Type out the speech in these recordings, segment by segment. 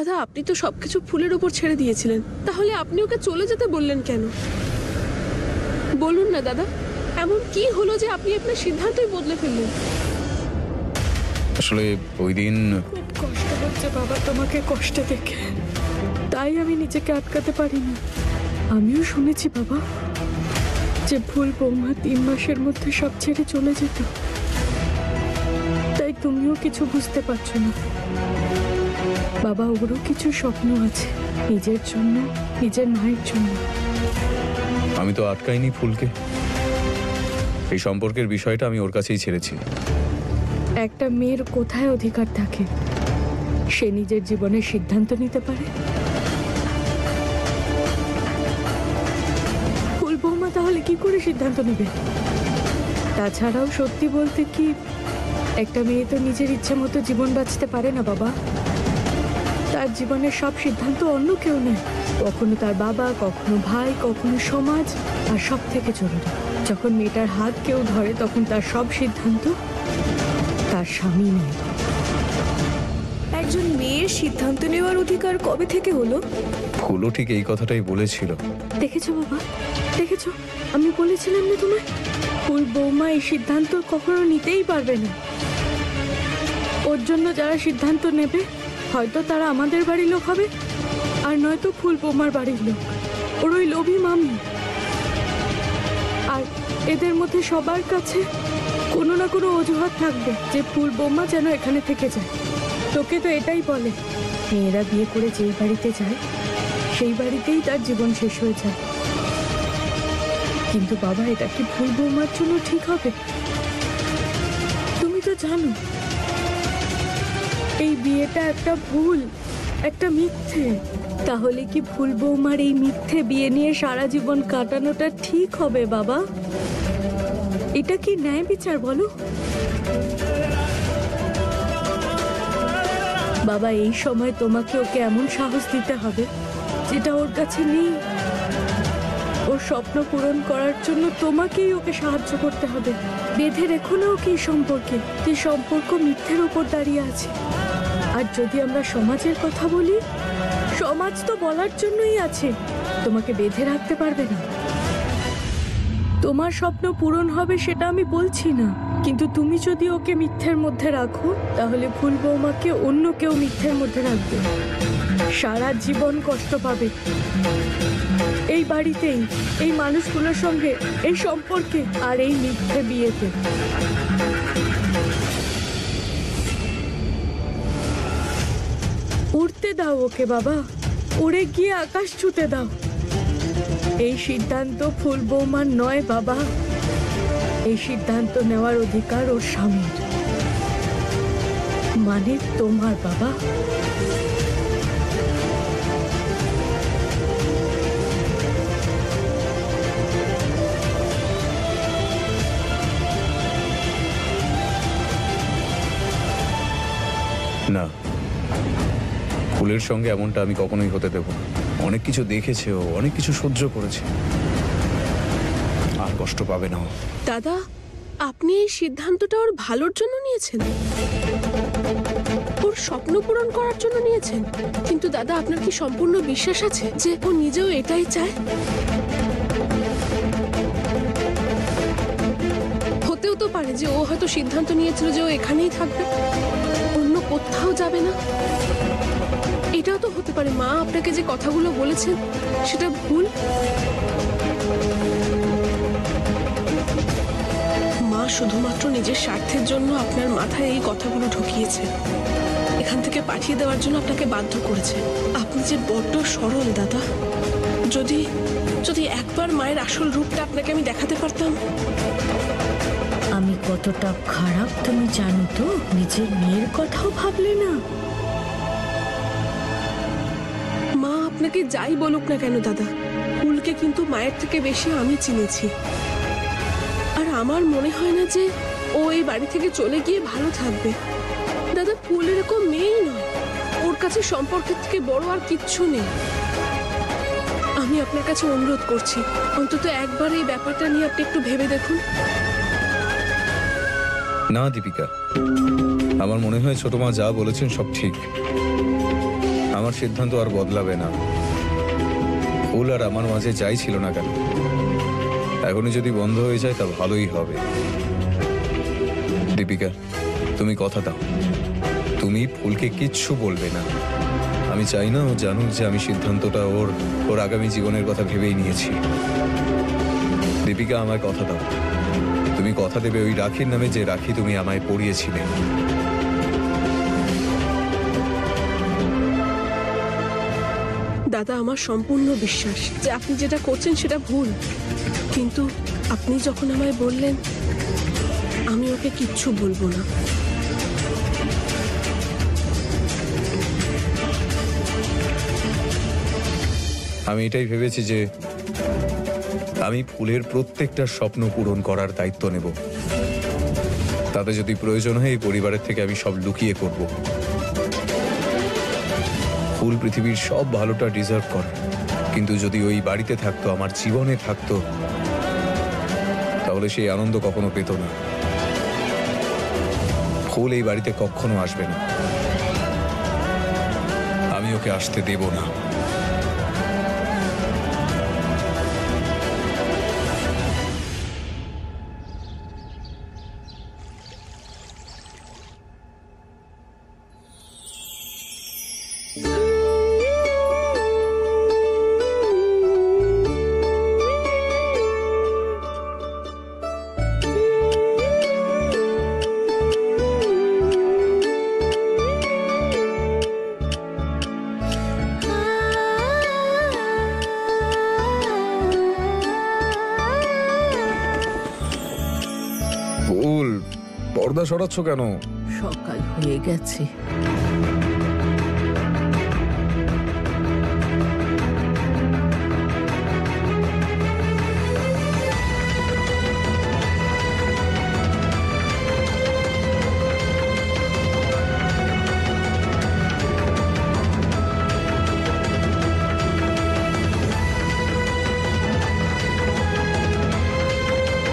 দাদা, আপনি তো সবকিছু ফুলের উপর ছেড়ে দিয়েছিলেন, তাহলে আপনি ওকে চলে যেতে বললেন কেন? বলুন না দাদা, এমন কি হলো যে আপনি আপনার সিদ্ধান্তই বদলে ফেললেন? আসলে ওই দিন খুব কষ্ট হচ্ছে বাবা তোমাকে কষ্টে দেখে, তাই আমি নিজেকে আটকাতে পারিনি। আমিও শুনেছি বাবা যে ফুল বৌমা 3 মাসের মধ্যে সব ছেড়ে চলে যেত, তাই তুমিও কিছু বুঝতে পারছো না বাবা। ওরও কিছু স্বপ্ন আছে, নিজের জন্য, নিজের মায়ের জন্য। আমি তো আটকাইনি ফুলকে, এই সম্পর্কের বিষয়টা আমি ওর কাছেই ছেড়েছি। একটা মেয়ের কোথায় অধিকার থাকে সে নিজের জীবনের সিদ্ধান্ত নিতে পারে? ফুল বৌমা তাহলে কি করে সিদ্ধান্ত নেবে? তাছাড়াও সত্যি বলতে কি, একটা মেয়ে তো নিজের ইচ্ছে মতো জীবন বাঁচতে পারে না বাবা। তার জীবনের সব সিদ্ধান্ত অন্য কেউ নেয়, কখনো তার বাবা, কখনো ভাই, কখনো সমাজ, আর সব থেকে জরুরি যখন মেয়েটার হাত কেউ ধরে তখন তার সব সিদ্ধান্ত তার স্বামী নেয়। একজন মেয়ের সিদ্ধান্ত নেওয়ার অধিকার কবে থেকে হলো? ফুলও ঠিক এই কথাটাই বলেছিল। দেখেছো বাবা, দেখেছো, আমি বলেছিলাম না তোমায়, ফুল বৌমা এই সিদ্ধান্ত কখনো নিতেই পারবে না। ওর জন্য যারা সিদ্ধান্ত নেবে হয়তো তারা আমাদের বাড়ির লোক হবে, আর নয়তো ফুল বৌমার বাড়ির লোক, ওর ওই লোভী মামি। আর এদের মধ্যে সবার কাছে কোনো না কোনো অজুহাত থাকবে যে ফুল বৌমা যেন এখানে থেকে যায়। তোকে তো এটাই বলে, মেয়েরা বিয়ে করে যেই বাড়িতে যায় সেই বাড়িতেই তার জীবন শেষ হয়ে যায়। কিন্তু বাবা, এটা কি ফুল বৌমার জন্য ঠিক হবে? তুমি তো জানো এই বিয়েটা একটা ভুল, একটা মিথ্যে। তাহলে কি ফুল বৌমার এই মিথ্যে বিয়ে নিয়ে সারা জীবন কাটানোটা ঠিক হবে বাবা? এটা কি ন্যায় বিচার বলো বাবা? এই সময় তোমাকে ওকে এমন সাহস দিতে হবে যেটা ওর কাছে নেই। ওর স্বপ্ন পূরণ করার জন্য তোমাকেই ওকে সাহায্য করতে হবে। বেঁধে রেখো না ওকে এই সম্পর্কে, যে সম্পর্ক মিথ্যের উপর দাঁড়িয়ে আছে। আর যদি আমরা সমাজের কথা বলি, সমাজ তো বলার জন্যই আছে, তোমাকে বেঁধে রাখতে পারবে না। তোমার স্বপ্ন পূরণ হবে সেটা আমি বলছি না, কিন্তু তুমি যদি ওকে মিথ্যের মধ্যে রাখো তাহলে ফুল বৌমাকে অন্য কেউ মিথ্যের মধ্যে রাখবে, সারা জীবন কষ্ট পাবে এই বাড়িতেই, এই মানুষগুলোর সঙ্গে, এই সম্পর্কে, আর এই মিথ্যে বিয়েতে। উড়তে দাও ওকে বাবা, উড়ে গিয়ে আকাশ ছুঁতে দাও। এই সিদ্ধান্ত ফুল বৌমার নয় বাবা, এই সিদ্ধান্ত নেওয়ার অধিকার ওর স্বামীর, মানে তোমার বাবা। না, ফুলের সঙ্গে এমনটা আমি কখনোই হতে দেব না। অনেক কিছু দেখেছে ও, অনেক কিছু সহ্য করেছে, আর কষ্ট পাবে না ও। দাদা, আপনি এই সিদ্ধান্তটা ওর ভালোর জন্য নিয়েছেন, ওর স্বপ্ন পূরণ করার জন্য নিয়েছেন। কিন্তু দাদা, আপনার কি সম্পূর্ণ বিশ্বাস আছে যে ও নিজেও এটাই চায়? হতেও তো পারে যে ও হয়তো সিদ্ধান্ত নিয়েছিল যে ও এখানেই থাকবে, অন্য কোথাও যাবে না। এটাও তো হতে পারে মা আপনাকে যে কথাগুলো বলেছেন সেটা ভুল। মা শুধুমাত্র নিজের স্বার্থের জন্য আপনার মাথায় এই কথাগুলো ঢুকিয়েছে, এখান থেকে পাঠিয়ে দেওয়ার জন্য আপনাকে বাধ্য করেছে। আপনি যে বড্ড সরল দাদা, যদি যদি একবার মায়ের আসল রূপটা আপনাকে আমি দেখাতে পারতাম। আমি কতটা খারাপ তুমি জানো তো, নিজের মেয়ের কথাও ভাবলে না। মা আপনাকে যাই বলুক না কেন দাদা, ফুলকে কিন্তু মায়ের থেকে বেশি আমি চিনেছি। আর আমার মনে হয় না যে ও এই বাড়ি থেকে চলে গিয়ে ভালো থাকবে। দাদা, ফুল এরকম মেয়েই নয়, ওর কাছে সম্পর্কের থেকে বড় আর কিচ্ছু নেই। আমি আপনার কাছে অনুরোধ করছি, অন্তত একবার এই ব্যাপারটা নিয়ে আপনি একটু ভেবে দেখুন। না দীপিকা, আমার মনে হয় ছোট মা যা বলেছেন সব ঠিক। আমার সিদ্ধান্ত আর বদলাবে না। ফুল আর আমার মাঝে যাই ছিল না কেন, এখনই যদি বন্ধ হয়ে যায় তা ভালোই হবে। দীপিকা, তুমি কথা দাও, তুমি ফুলকে কিচ্ছু বলবে না। আমি চাই না ও জানুক যে আমি সিদ্ধান্তটা ওর আগামী জীবনের কথা ভেবেই নিয়েছি। দীপিকা, আমায় কথা দাও, তুমি কথা দেবে ওই রাখির নামে যে রাখি তুমি আমায় পরিয়েছিলে। দাদা, আমার সম্পূর্ণ বিশ্বাস যে আপনি যেটা করছেন সেটা ভুল, কিন্তু আপনি যখন আমায় বললেন আমি ওকে কিচ্ছু বলবো না। আমি এটাই ভেবেছি যে আমি ফুলের প্রত্যেকটা স্বপ্ন পূরণ করার দায়িত্ব নেব। তাতে যদি প্রয়োজন হয় এই পরিবারের থেকে আমি সব লুকিয়ে করব। ফুল পৃথিবীর সব ভালোটা ডিজার্ভ করে, কিন্তু যদি ওই বাড়িতে থাকতো, আমার জীবনে থাকতো, তাহলে সেই আনন্দ কখনো পেত না। ফুল এই বাড়িতে কখনো আসবে না, আমি ওকে আসতে দেব না। ফুল, পর্দা সরাচ্ছ কেন? সকাল হয়ে গেছে।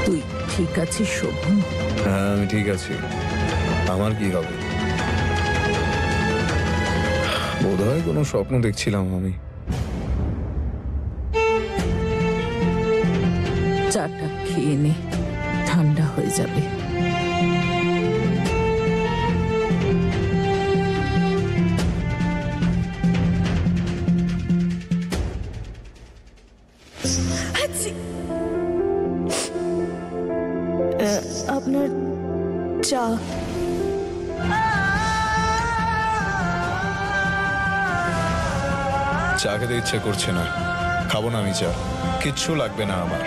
তুই ঠিক আছিস শোভন? হ্যাঁ, আমি ঠিক আছি। আমার কি হবে? বোধহয় কোনো স্বপ্ন দেখছিলাম আমি। চাটা খেয়ে নে, ঠান্ডা হয়ে যাবে। আপনার চা। চা খেতে ইচ্ছে করছে না, খাবো না আমি চা, কিচ্ছু লাগবে না আমার।